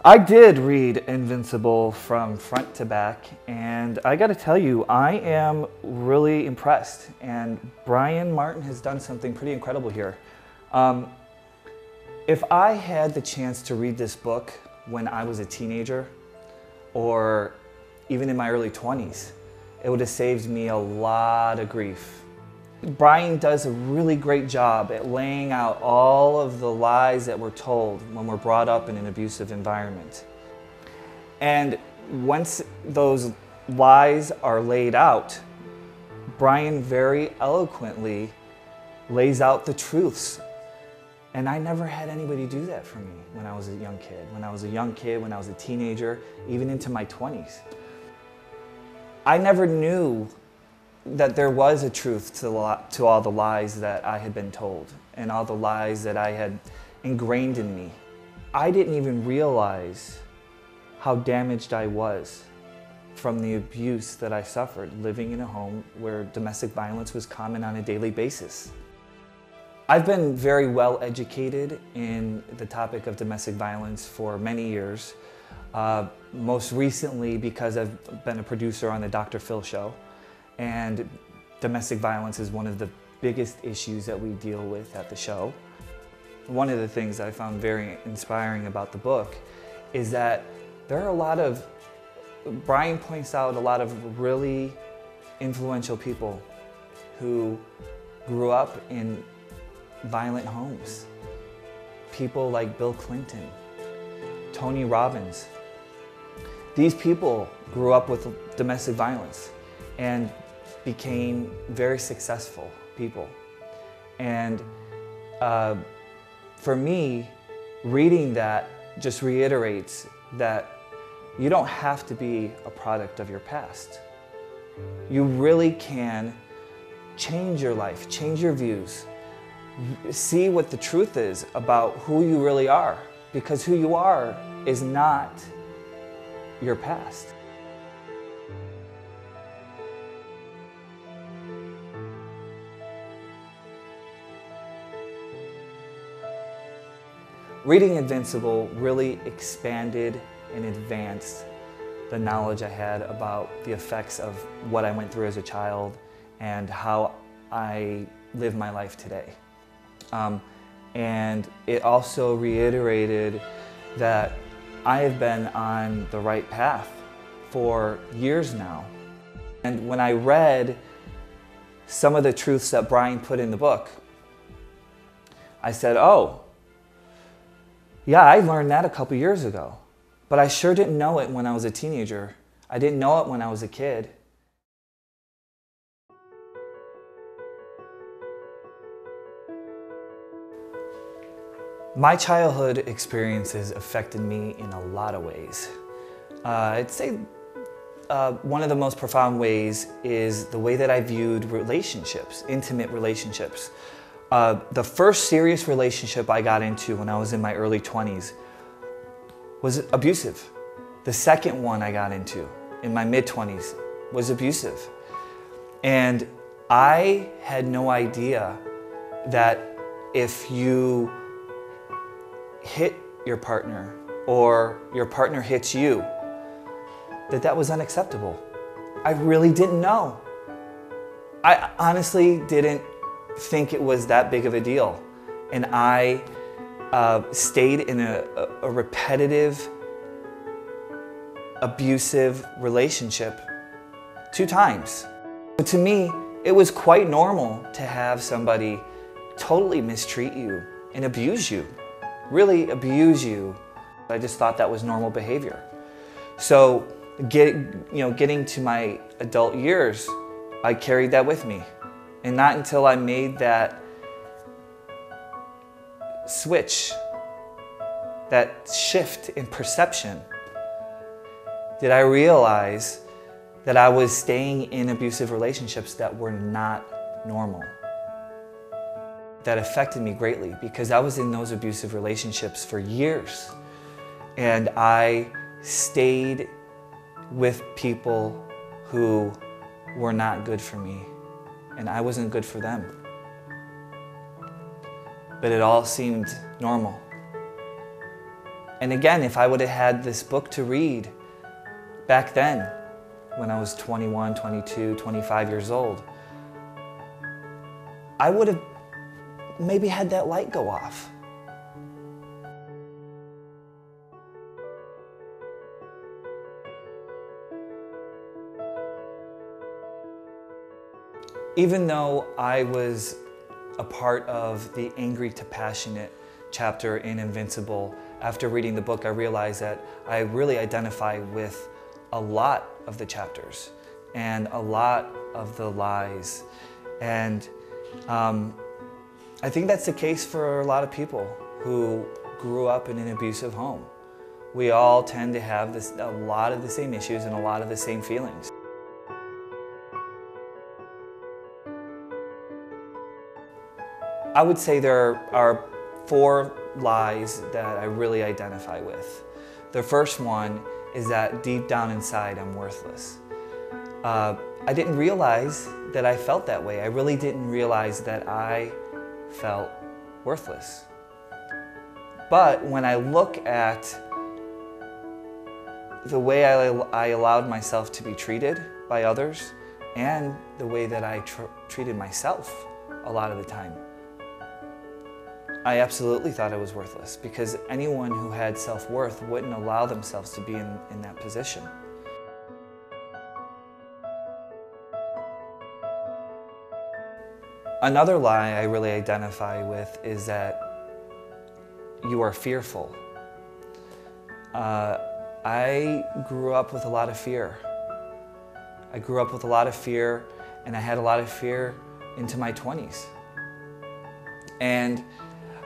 I did read Invincible from front to back, and I gotta tell you, I am really impressed. And Brian Martin has done something pretty incredible here. If I had the chance to read this book when I was a teenager, or even in my early 20s, it would have saved me a lot of grief. Brian does a really great job at laying out all of the lies that we're told when we're brought up in an abusive environment. And once those lies are laid out, Brian very eloquently lays out the truths. And I never had anybody do that for me when I was a young kid. When I was a teenager, even into my 20s. I never knew that there was a truth to all the lies that I had been told and all the lies that I had ingrained in me. I didn't even realize how damaged I was from the abuse that I suffered living in a home where domestic violence was common on a daily basis. I've been very well educated in the topic of domestic violence for many years, most recently because I've been a producer on the Dr. Phil show. And domestic violence is one of the biggest issues that we deal with at the show. One of the things that I found very inspiring about the book is that there are Brian points out a lot of really influential people who grew up in violent homes. People like Bill Clinton, Tony Robbins. These people grew up with domestic violence and became very successful people. And for me, reading that just reiterates that you don't have to be a product of your past. You really can change your life, change your views, see what the truth is about who you really are, because who you are is not your past. Reading Invincible really expanded and advanced the knowledge I had about the effects of what I went through as a child and how I live my life today. And it also reiterated that I have been on the right path for years now. And when I read some of the truths that Brian put in the book, I said, oh, yeah, I learned that a couple years ago, but I sure didn't know it when I was a teenager. I didn't know it when I was a kid. My childhood experiences affected me in a lot of ways. I'd say one of the most profound ways is the way that I viewed relationships, intimate relationships. The first serious relationship I got into when I was in my early 20s was abusive. The second one I got into in my mid-20s was abusive. And I had no idea that if you hit your partner or your partner hits you, that was unacceptable. I really didn't know. I honestly didn't think it was that big of a deal. And I stayed in a repetitive, abusive relationship 2 times. But to me, it was quite normal to have somebody totally mistreat you and abuse you, really abuse you. I just thought that was normal behavior. So getting to my adult years, I carried that with me. And not until I made that switch, that shift in perception, did I realize that I was staying in abusive relationships that were not normal. That affected me greatly because I was in those abusive relationships for years. And I stayed with people who were not good for me. And I wasn't good for them. But it all seemed normal. And again, if I would have had this book to read back then, when I was 21, 22, 25 years old, I would have maybe had that light go off. Even though I was a part of the Angry to Passionate chapter in Invincible, after reading the book, I realized that I really identify with a lot of the chapters and a lot of the lies. And I think that's the case for a lot of people who grew up in an abusive home. We all tend to have a lot of the same issues and a lot of the same feelings. I would say there are 4 lies that I really identify with. The first one is that deep down inside I'm worthless. I didn't realize that I felt that way. I really didn't realize that I felt worthless. But when I look at the way I allowed myself to be treated by others and the way that I treated myself a lot of the time, I absolutely thought I was worthless, because anyone who had self-worth wouldn't allow themselves to be in that position. Another lie I really identify with is that you are fearful. I grew up with a lot of fear. I grew up with a lot of fear, and I had a lot of fear into my 20s. And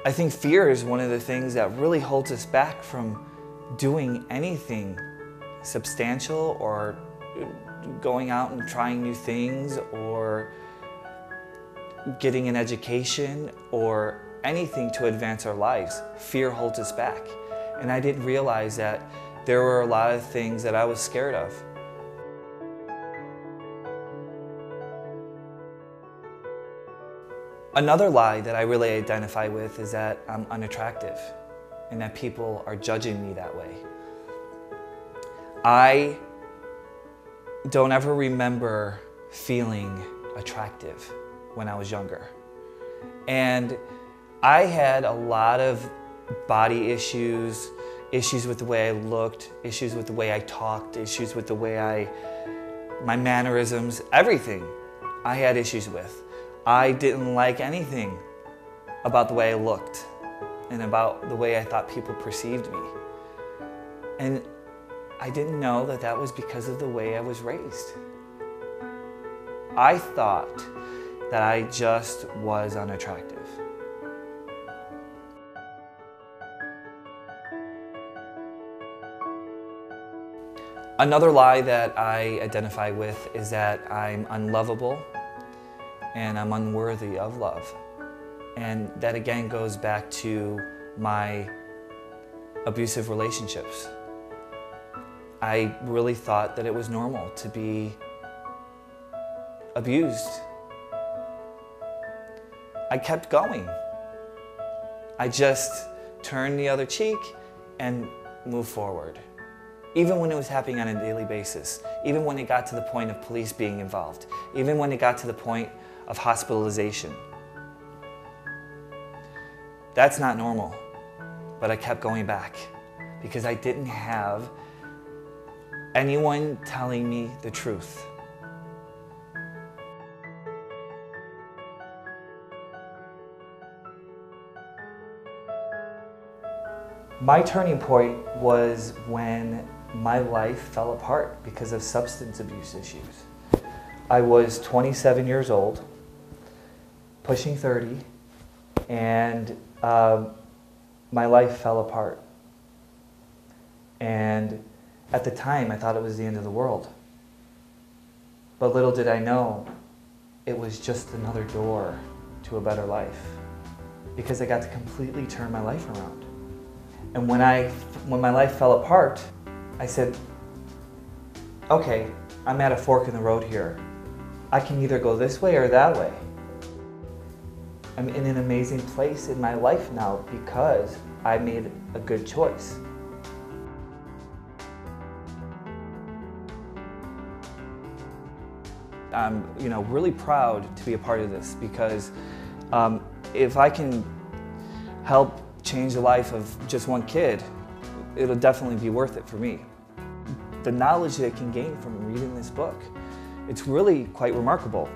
I think fear is one of the things that really holds us back from doing anything substantial or going out and trying new things or getting an education or anything to advance our lives. Fear holds us back. And I didn't realize that there were a lot of things that I was scared of. Another lie that I really identify with is that I'm unattractive and that people are judging me that way. I don't ever remember feeling attractive when I was younger. And I had a lot of body issues, issues with the way I looked, issues with the way I talked, issues with the way my mannerisms, everything I had issues with. I didn't like anything about the way I looked and about the way I thought people perceived me. And I didn't know that that was because of the way I was raised. I thought that I just was unattractive. Another lie that I identify with is that I'm unlovable and I'm unworthy of love. And that again goes back to my abusive relationships. I really thought that it was normal to be abused. I kept going. I just turned the other cheek and moved forward. Even when it was happening on a daily basis, even when it got to the point of police being involved, even when it got to the point of hospitalization. That's not normal, but I kept going back because I didn't have anyone telling me the truth. My turning point was when my life fell apart because of substance abuse issues. I was 27 years old, pushing 30, and my life fell apart. And at the time, I thought it was the end of the world. But little did I know, it was just another door to a better life, because I got to completely turn my life around. And when my life fell apart, I said, okay, I'm at a fork in the road here. I can either go this way or that way. I'm in an amazing place in my life now because I made a good choice. I'm really proud to be a part of this, because if I can help change the life of just one kid, it'll definitely be worth it for me. The knowledge that I can gain from reading this book, it's really quite remarkable.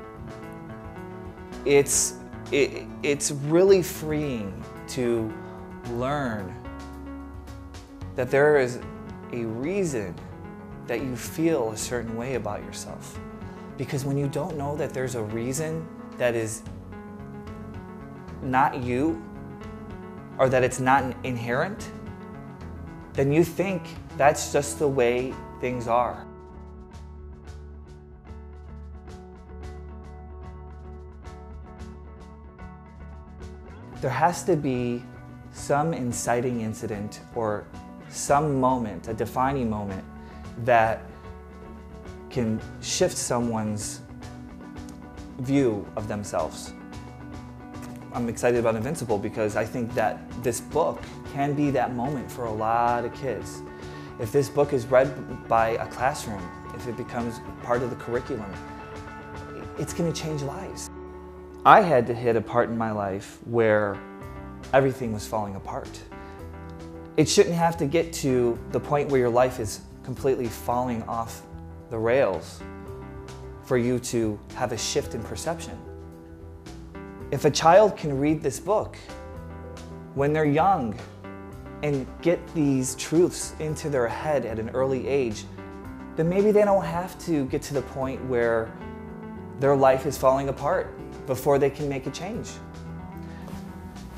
It's really freeing to learn that there is a reason that you feel a certain way about yourself. Because when you don't know that there's a reason that is not you, or that it's not inherent, then you think that's just the way things are. There has to be some inciting incident or some moment, a defining moment, that can shift someone's view of themselves. I'm excited about Invincible because I think that this book can be that moment for a lot of kids. If this book is read by a classroom, if it becomes part of the curriculum, it's going to change lives. I had to hit a part in my life where everything was falling apart. It shouldn't have to get to the point where your life is completely falling off the rails for you to have a shift in perception. If a child can read this book when they're young and get these truths into their head at an early age, then maybe they don't have to get to the point where their life is falling apart before they can make a change.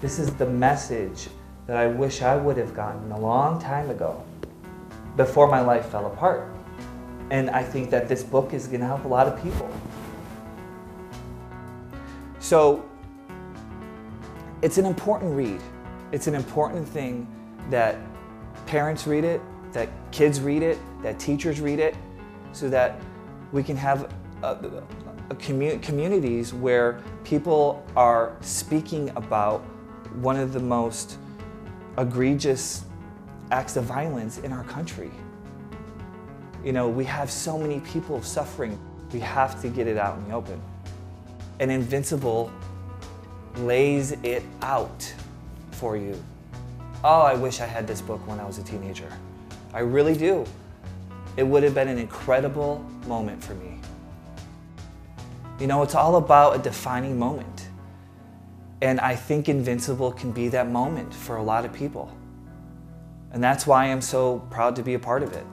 This is the message that I wish I would have gotten a long time ago, before my life fell apart. And I think that this book is going to help a lot of people. So it's an important read. It's an important thing that parents read it, that kids read it, that teachers read it, so that we can have communities where people are speaking about one of the most egregious acts of violence in our country. We have so many people suffering. We have to get it out in the open. And Invincible lays it out for you. Oh, I wish I had this book when I was a teenager. I really do. It would have been an incredible moment for me. It's all about a defining moment. And I think Invincible can be that moment for a lot of people. And that's why I'm so proud to be a part of it.